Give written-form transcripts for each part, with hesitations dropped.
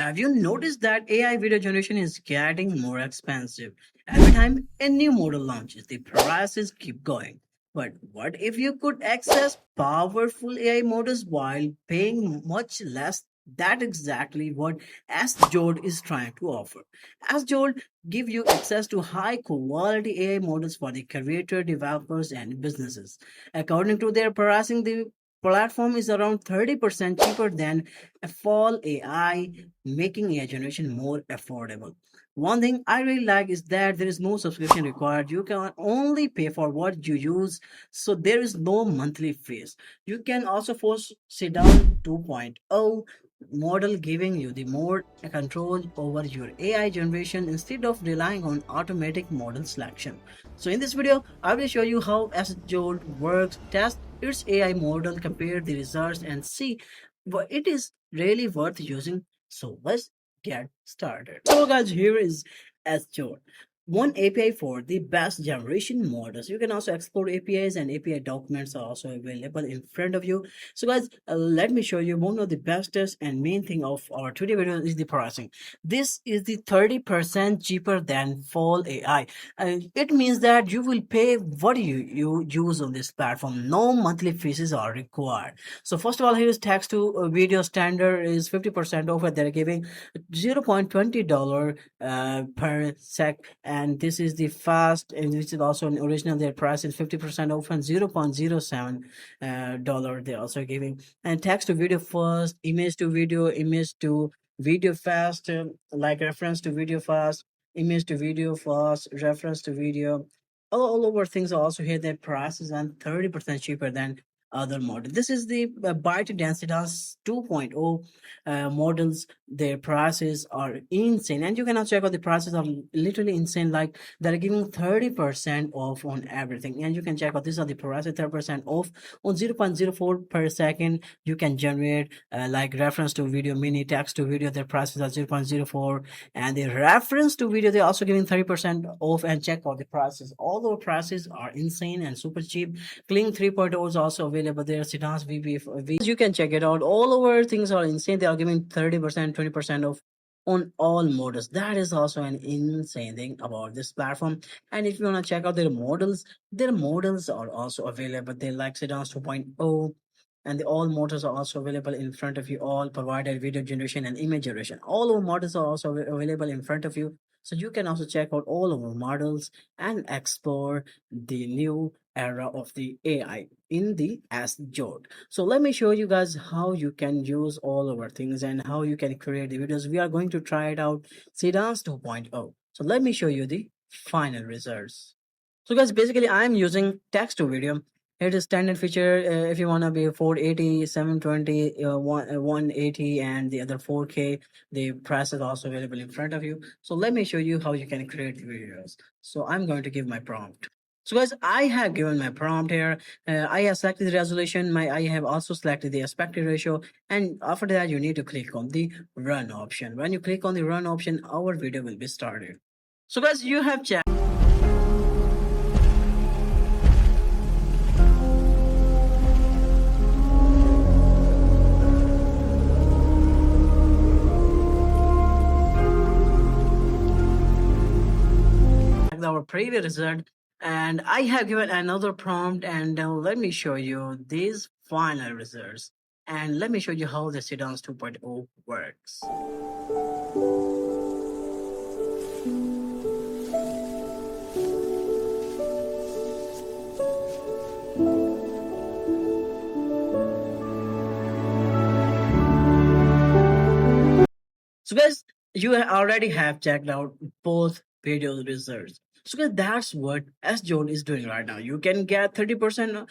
Have you noticed that AI video generation is getting more expensive? Every time a new model launches, the prices keep going. But what if you could access powerful AI models while paying much less? That's exactly what SJolt is trying to offer. SJolt give you access to high quality AI models for the creator, developers, and businesses. According to their pricing, the platform is around 30% cheaper than a fall AI, making AI generation more affordable. One thing I really like is that there is no subscription required. You can only pay for what you use, so there is no monthly fees. You can also force Seedance 2.0 model, giving you the more control over your AI generation instead of relying on automatic model selection. So in this video, I will show you how SJolt works, test its AI model, compare the results, and see what it is really worth using. So let's get started. So guys, here is SJolt. One API for the best generation models. You can also explore APIs, and API documents are also available in front of you. So guys, let me show you one of the bestest and main thing of our today video is the pricing. This is the 30% cheaper than Fall AI. It means that you will pay what you use on this platform. No monthly fees are required. So first of all, here is text to video standard is 50% off. They're giving $0.20 per sec, and this is the fast, and which is also an original. Their price is 50% off and $0.07 dollar. They're also giving, and text to video first, image to video fast, like reference to video fast, image to video fast, reference to video. All over things are also here. Their prices and 30% cheaper than other model. This is the byte density 2.0 models. Their prices are insane, and you can also check out the prices are literally insane. Like they're giving 30% off on everything, and you can check out these are the prices 30% off on 0.04 per second. You can generate like reference to video, mini text to video. Their prices are 0.04, and the reference to video they're also giving 30% off. And check out the prices. All the prices are insane and super cheap. Kling 3.0 is also available there. Seedance VP, you can check it out. All over things are insane. They are giving 30%, 20% off on all models. That is also an insane thing about this platform. And if you want to check out their models are also available. They like Seedance 2.0. And the all models are also available in front of you. All provided video generation and image generation. All our models are also available in front of you. So you can also check out all our models and explore the new era of the AI in the SJolt. So let me show you guys how you can use all our things and how you can create the videos. We are going to try it out Seedance 2.0. So let me show you the final results. So guys, basically I'm using text to video. It is standard feature. If you want to be 480, 720, 180, and the other 4K, the price is also available in front of you. So let me show you how you can create the videos. So I'm going to give my prompt. So guys, I have given my prompt here. I have selected the resolution. I have also selected the aspect ratio. And after that, you need to click on the run option. When you click on the run option, our video will be started. So guys, you have checked. Our previous result, and I have given another prompt, and let me show you these final results, and let me show you how the Seedance 2.0 works. So guys, you already have checked out both video results. So guys, that's what SJolt is doing right now. You can get 30%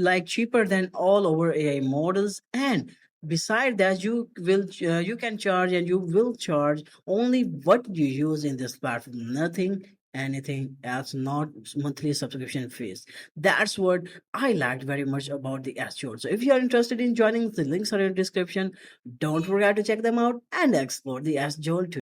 like cheaper than all over AI models, and beside that, you can charge, and you will charge only what you use in this platform. Nothing anything else, not monthly subscription fees. That's what I liked very much about the SJolt. So if you are interested in joining, the links are in the description. Don't forget to check them out and explore the SJolt too.